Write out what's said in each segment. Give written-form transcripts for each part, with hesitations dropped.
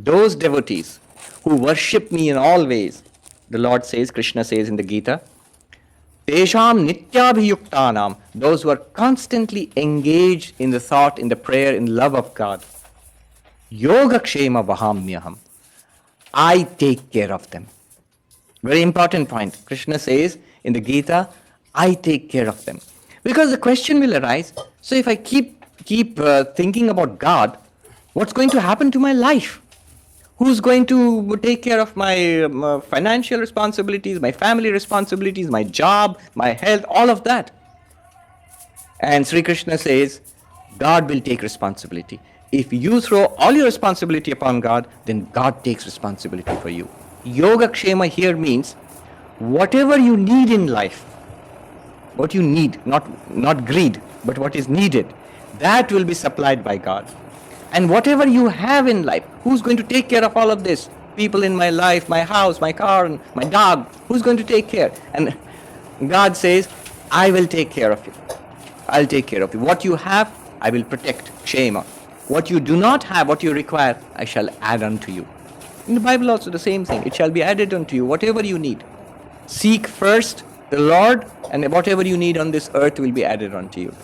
those devotees who worship me in all ways, the Lord says, Krishna says in the Gita, Tesham nityabhiyuktanam, those who are constantly engaged in the thought, in the prayer, in love of God, yogakshema vahamyaham, I take care of them. Very important point. Krishna says in the Gita, I take care of them. Because the question will arise, so if I keep thinking about God, what's going to happen to my life? Who's going to take care of my financial responsibilities, my family responsibilities, my job, my health, all of that? And Sri Krishna says, God will take responsibility. If you throw all your responsibility upon God, then God takes responsibility for you. Yoga Kshema here means whatever you need in life, what you need, not greed, but what is needed, that will be supplied by God. And whatever you have in life, who's going to take care of all of this? People in my life, my house, my car, and my dog, who's going to take care? And God says, I will take care of you. I'll take care of you. What you have, I will protect, Kshema. What you do not have, what you require, I shall add unto you. In the Bible also the same thing. It shall be added unto you, whatever you need. Seek first the Lord, and whatever you need on this earth will be added unto you.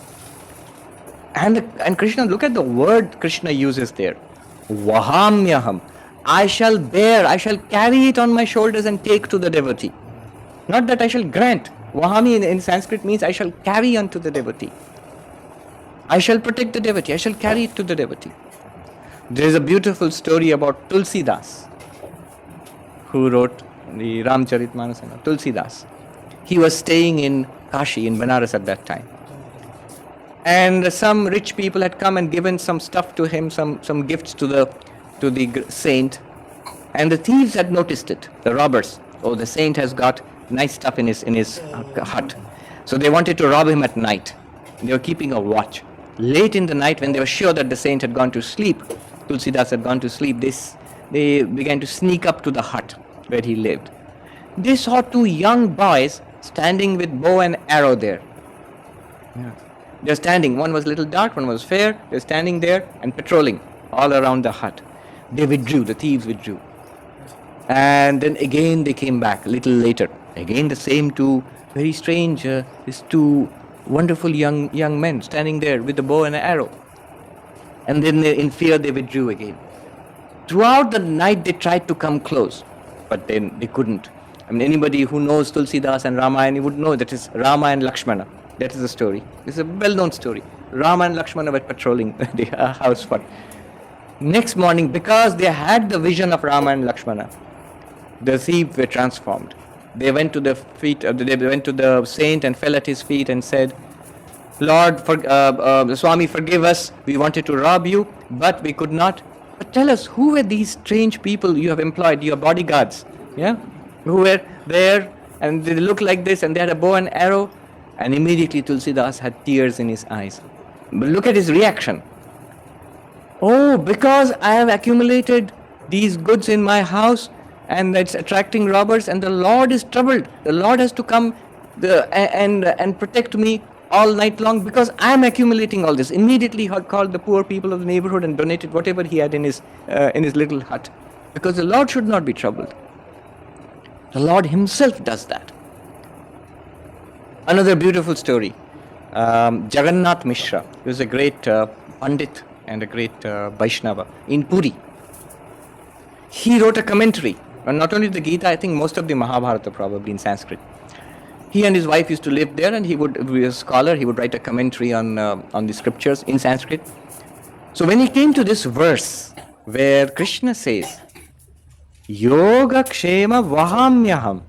And Krishna, look at the word Krishna uses there. Vahamyaham. I shall bear, I shall carry it on my shoulders and take to the devotee. Not that I shall grant. Vahami in Sanskrit means I shall carry unto the devotee. I shall protect the devotee, I shall carry it to the devotee. There is a beautiful story about Tulsidas, who wrote the Ramcharitmanas. Tulsidas. He was staying in Kashi, in Banaras at that time. And some rich people had come and given some stuff to him, some gifts to the saint. And the thieves had noticed it, the robbers. Oh, the saint has got nice stuff in his hut. So they wanted to rob him at night. They were keeping a watch. Late in the night, when they were sure that the saint had gone to sleep, Tulsidas had gone to sleep, they began to sneak up to the hut where he lived. They saw two young boys standing with bow and arrow there. Yeah. They're standing, one was a little dark, one was fair. They're standing there and patrolling all around the hut. They withdrew, the thieves withdrew. And then again they came back a little later. Again the same two, very strange, these two wonderful young men standing there with the bow and an arrow. And then in fear they withdrew again. Throughout the night they tried to come close, but then they couldn't. I mean, anybody who knows Tulsidas and Ramayana would know that is Rama and Lakshmana. That is the story. It's a well-known story. Rama and Lakshmana were patrolling the house for. Next morning, because they had the vision of Rama and Lakshmana, the thieves were transformed. They went to the feet. They went to the saint and fell at his feet and said, "Lord, Swami, forgive us. We wanted to rob you, but we could not. But tell us, who were these strange people you have employed, your bodyguards? Yeah, who were there and they looked like this and they had a bow and arrow." And immediately Tulsidas had tears in his eyes. But look at his reaction. "Oh, because I have accumulated these goods in my house and it's attracting robbers and the Lord is troubled. The Lord has to come and protect me all night long because I am accumulating all this." Immediately he called the poor people of the neighborhood and donated whatever he had in his little hut. Because the Lord should not be troubled. The Lord himself does that. Another beautiful story. Jagannath Mishra, he was a great Pandit and a great Vaishnava in Puri. He wrote a commentary, and not only the Gita, I think most of the Mahabharata probably in Sanskrit. He and his wife used to live there, and he would be a scholar. He would write a commentary on the scriptures in Sanskrit. So when he came to this verse where Krishna says, "Yoga Kshema Vahamyaham,"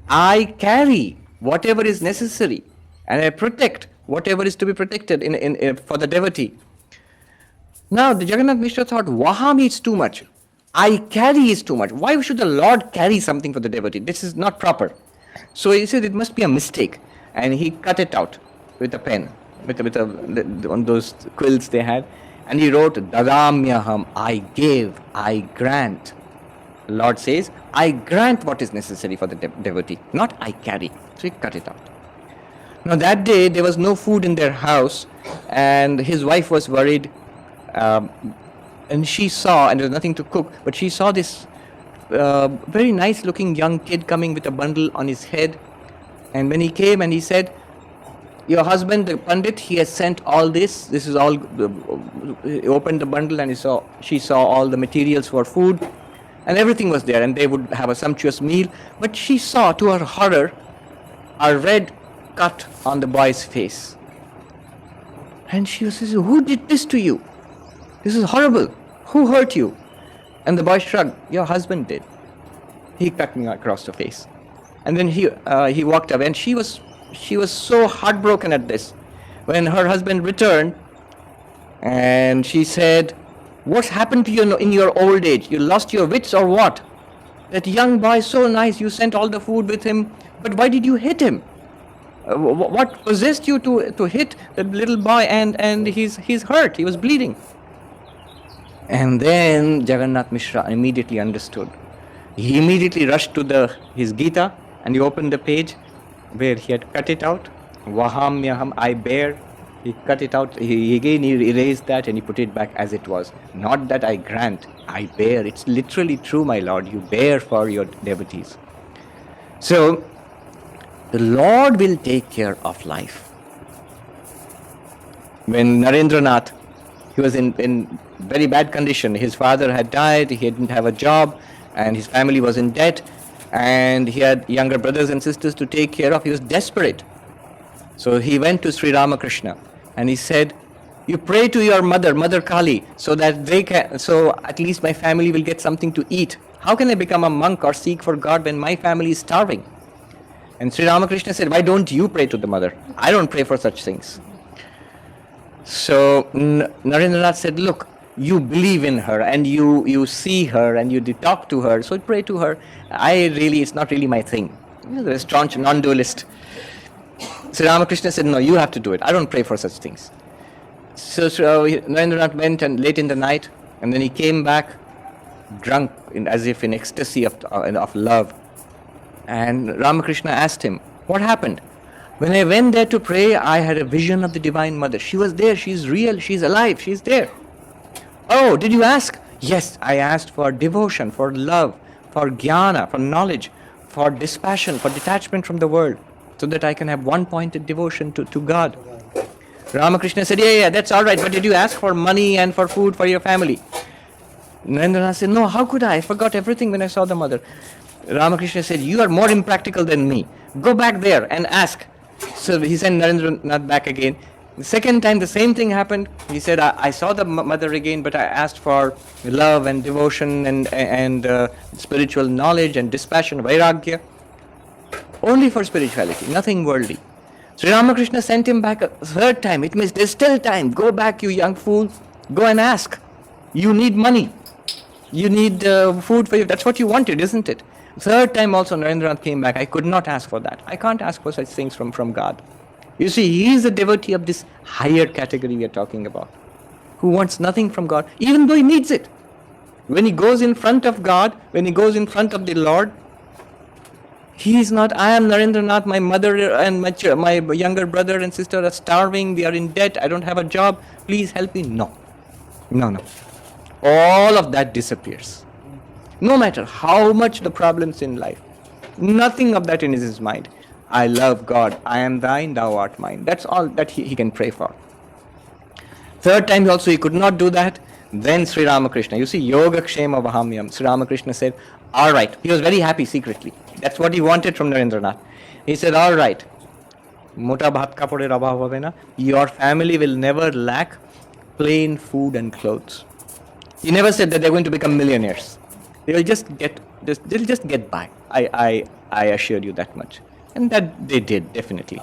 I carry whatever is necessary, and I protect whatever is to be protected for the devotee. Now, the Jagannath Mishra thought, Vahami is too much. I carry is too much. Why should the Lord carry something for the devotee? This is not proper. So he said it must be a mistake. And he cut it out with a pen, on those quills they had. And he wrote, Dadamyaham, I give, I grant. The Lord says, I grant what is necessary for the devotee, not I carry. So he cut it out. Now that day there was no food in their house, and his wife was worried. And she saw, and there was nothing to cook, but she saw this very nice looking young kid coming with a bundle on his head. And when he came and he said, your husband, the Pandit, he has sent all this. This is all. He opened the bundle and she saw all the materials for food, and everything was there. And they would have a sumptuous meal. But she saw, to her horror, a red cut on the boy's face. And she says, "Who did this to you? This is horrible. Who hurt you?" And the boy shrugged. "Your husband did. He cut me across the face." And then he walked away, and she was so heartbroken at this. When her husband returned, and she said, "What's happened to you in your old age? You lost your wits or what? That young boy is so nice, you sent all the food with him, but why did you hit him? What possessed you to hit the little boy, and he's hurt, he was bleeding?" And then Jagannath Mishra immediately understood. He immediately rushed to his Gita, and he opened the page where he had cut it out. Vahamyaham, I bear. He cut it out. He erased that and he put it back as it was. Not that I grant, I bear. It's literally true, my Lord. You bear for your devotees. So, the Lord will take care of life. When Narendranath, he was in very bad condition. His father had died, he didn't have a job, and his family was in debt, and he had younger brothers and sisters to take care of. He was desperate. So he went to Sri Ramakrishna and he said, "You pray to your mother Kali, so at least my family will get something to eat. How can I become a monk or seek for God when my family is starving?" And Sri Ramakrishna said, "Why don't you pray to the mother? I don't pray for such things." So Narendranath said, "Look, you believe in her and you see her and you talk to her, so pray to her. It's not really my thing." The staunch non-dualist. Sri Ramakrishna said, "No, you have to do it. I don't pray for such things." So Narendranath went, and late in the night, and then he came back drunk, as if in ecstasy of love. And Ramakrishna asked him, "What happened?" "When I went there to pray, I had a vision of the Divine Mother. She was there, she's real, she's alive, she's there." "Oh, did you ask?" "Yes, I asked for devotion, for love, for jnana, for knowledge, for dispassion, for detachment from the world, so that I can have one-pointed devotion to God." Ramakrishna said, yeah, that's all right, but did you ask for money and for food for your family?" Narendranath said, "No, how could I? I forgot everything when I saw the mother." Ramakrishna said, "You are more impractical than me. Go back there and ask." So he sent Narendranath back again. The second time the same thing happened. He said, I saw the mother again, but I asked for love and devotion and spiritual knowledge and dispassion, vairagya. Only for spirituality, nothing worldly. Sri Ramakrishna sent him back a third time. It means there's still time. Go back, you young fool. Go and ask. You need money. You need food for you. That's what you wanted, isn't it? Third time also Narendranath came back. I could not ask for that. I can't ask for such things from God. You see, he is a devotee of this higher category we are talking about, who wants nothing from God, even though he needs it. When he goes in front of God, when he goes in front of the Lord, he is not, "I am Narendranath, my mother and my younger brother and sister are starving, we are in debt, I don't have a job, please help me." No. All of that disappears. No matter how much the problems in life, nothing of that in his mind. I love God, I am thine, thou art mine. That's all that he can pray for. Third time also he could not do that. Then Sri Ramakrishna, you see, Yoga Kshema Vahamyam, Sri Ramakrishna said, all right. He was very happy secretly. That's what he wanted from Narendranath. He said, all right, Mota bhat kapore rabhav hobe na, your family will never lack plain food and clothes. He never said that they're going to become millionaires. They'll just get by. I assure you that much. And that they did, definitely.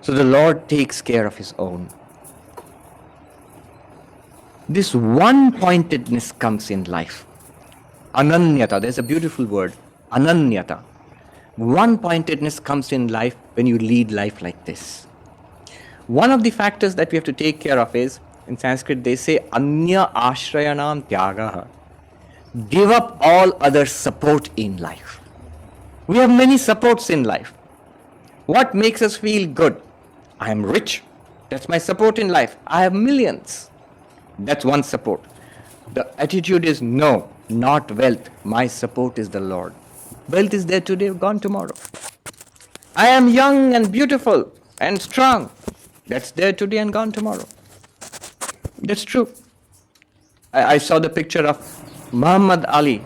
So the Lord takes care of his own. This one-pointedness comes in life. Ananyata, there's a beautiful word, ananyata. One-pointedness comes in life when you lead life like this. One of the factors that we have to take care of is, in Sanskrit they say, anya ashrayanam tyagaha. Give up all other support in life. We have many supports in life. What makes us feel good? I am rich. That's my support in life. I have millions. That's one support. The attitude is no, not wealth. My support is the Lord. Wealth is there today, gone tomorrow. I am young and beautiful and strong. That's there today and gone tomorrow. That's true. I saw the picture of Muhammad Ali,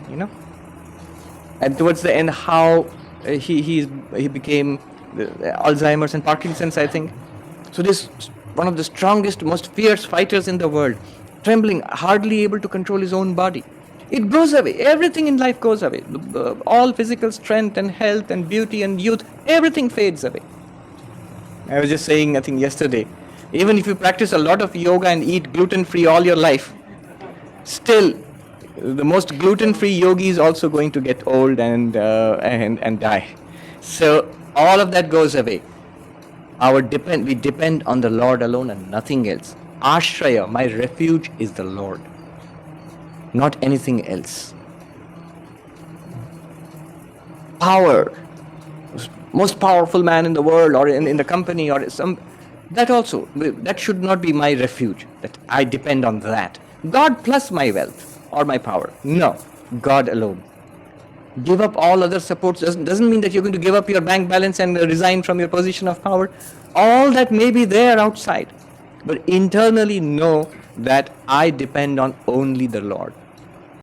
and towards the end, how he became Alzheimer's and Parkinson's, I think. So this one of the strongest, most fierce fighters in the world, trembling, hardly able to control his own body. It goes away. Everything in life goes away. All physical strength and health and beauty and youth, everything fades away. I was just saying, I think yesterday, even if you practice a lot of yoga and eat gluten-free all your life, still, the most gluten-free yogi is also going to get old and die. So all of that goes away. We depend on the Lord alone and nothing else. Ashraya, my refuge, is the Lord, not anything else. Power, most powerful man in the world or in the company or that should not be my refuge, that I depend on that. God plus my wealth or my power. No, God alone. Give up all other supports doesn't mean that you're going to give up your bank balance and resign from your position of power. All that may be there outside, but internally know that I depend on only the Lord.